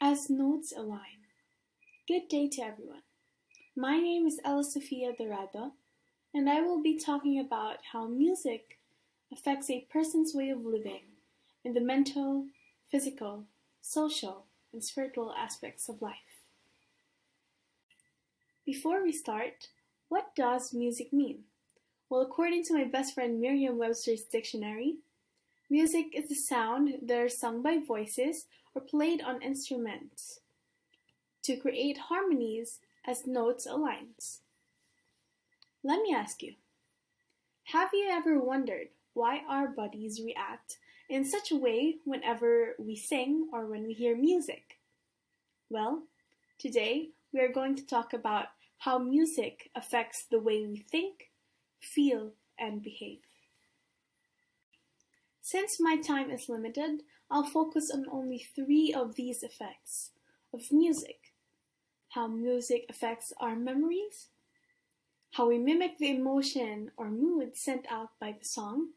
As notes align. Good day to everyone. My name is Ella Sofia Dorado, and I will be talking about how music affects a person's way of living in the mental, physical, social, and spiritual aspects of life. Before we start, what does music mean? Well, according to my best friend Merriam-Webster's dictionary, music is the sound that are sung by voices or played on instruments to create harmonies as notes aligns. Let me ask you, have you ever wondered why our bodies react in such a way whenever we sing or when we hear music? Well, today we are going to talk about how music affects the way we think, feel, and behave. Since my time is limited, I'll focus on only 3 of these effects of music: how music affects our memories, how we mimic the emotion or mood sent out by the song,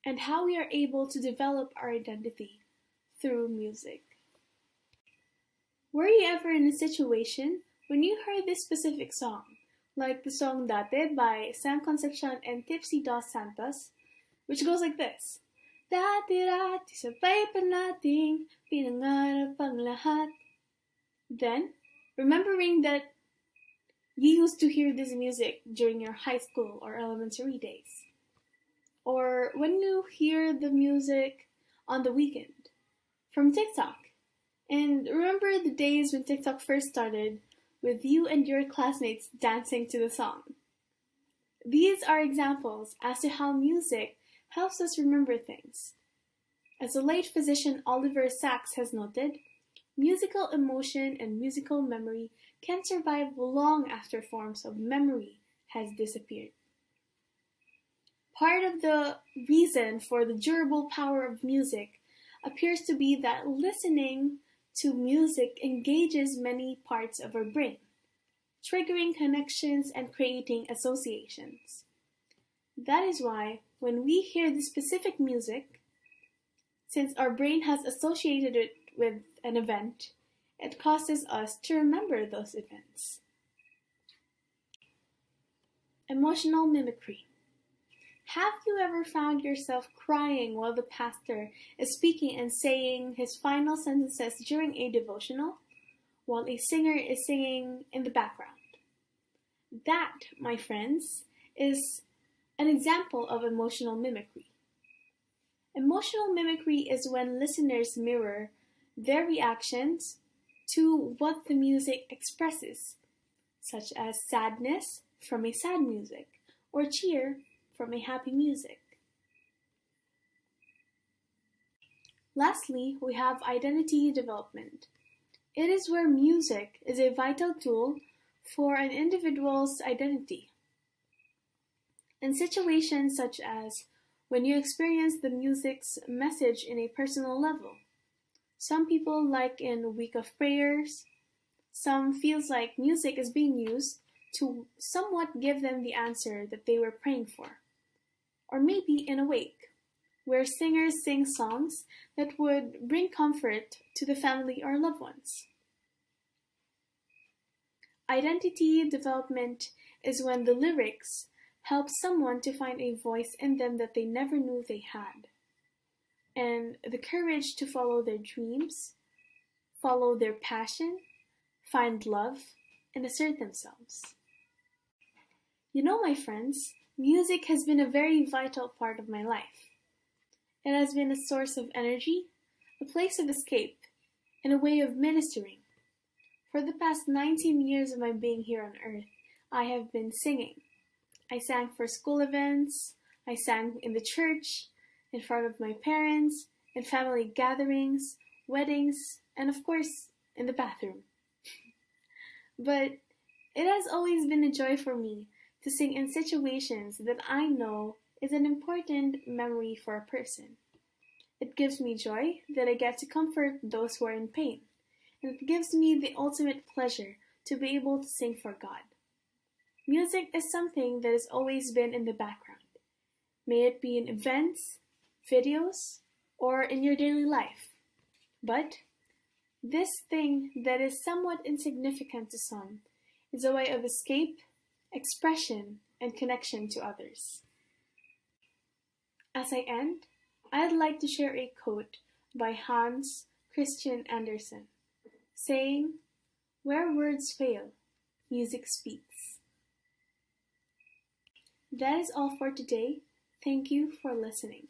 and how we are able to develop our identity through music. Were you ever in a situation when you heard this specific song, like the song Date by Sam Concepcion and Tipsy Dos Santos, which goes like this: Dati-dati sabay pa nating pinangarap ang lahat. Then, remembering that you used to hear this music during your high school or elementary days, or when you hear the music on the weekend from TikTok, and remember the days when TikTok first started with you and your classmates dancing to the song. These are examples as to how music helps us remember things. As the late physician Oliver Sacks has noted, musical emotion and musical memory can survive long after forms of memory has disappeared. Part of the reason for the durable power of music appears to be that listening to music engages many parts of our brain, triggering connections and creating associations. That is why when we hear the specific music, since our brain has associated it with an event, it causes us to remember those events. Emotional mimicry. Have you ever found yourself crying while the pastor is speaking and saying his final sentences during a devotional, while a singer is singing in the background? That, my friends, is an example of emotional mimicry. Emotional mimicry is when listeners mirror their reactions to what the music expresses, such as sadness from a sad music or cheer from a happy music. Lastly, we have identity development. It is where music is a vital tool for an individual's identity. In situations such as when you experience the music's message in a personal level. Some people like in a week of prayers. Some feels like music is being used to somewhat give them the answer that they were praying for. Or maybe in a wake, where singers sing songs that would bring comfort to the family or loved ones. Identity development is when the lyrics help someone to find a voice in them that they never knew they had, and the courage to follow their dreams, follow their passion, find love, and assert themselves. You know, my friends, music has been a very vital part of my life. It has been a source of energy, a place of escape, and a way of ministering. For the past 19 years of my being here on earth, I have been singing. I sang for school events, I sang in the church, in front of my parents, in family gatherings, weddings, and of course, in the bathroom. But it has always been a joy for me to sing in situations that I know is an important memory for a person. It gives me joy that I get to comfort those who are in pain, and it gives me the ultimate pleasure to be able to sing for God. Music is something that has always been in the background, may it be in events, videos, or in your daily life. But This thing that is somewhat insignificant to some is a way of escape, expression, and connection to others. As I end, I'd like to share a quote by Hans Christian Andersen, saying, "Where words fail, music speaks." That is all for today. Thank you for listening.